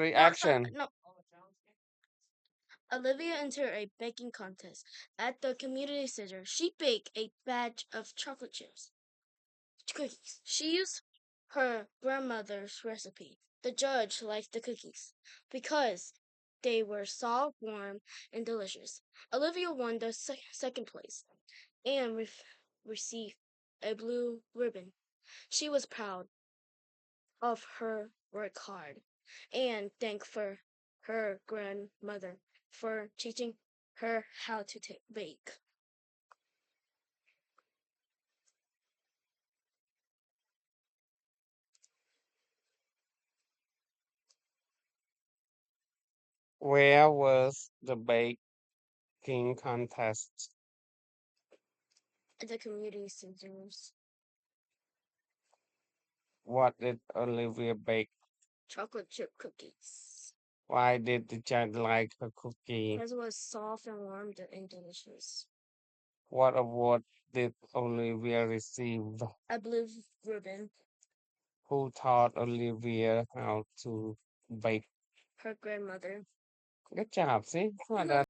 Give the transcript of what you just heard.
Reaction. No, Olivia entered a baking contest at the community center. She baked a batch of chocolate chips cookies. She used her grandmother's recipe. The judge liked the cookies because they were soft, warm, and delicious. Olivia won the second place and received a blue ribbon. She was proud of her work hard and thankful her grandmother for teaching her how to bake. Where was the baking contest? At the community centers, What did Olivia bake? chocolate chip cookies. Why did the child like her cookie? Because it was soft and warm and delicious. What award did Olivia receive? A blue ribbon. Who taught Olivia how to bake? Her grandmother. Good job, see? Well done.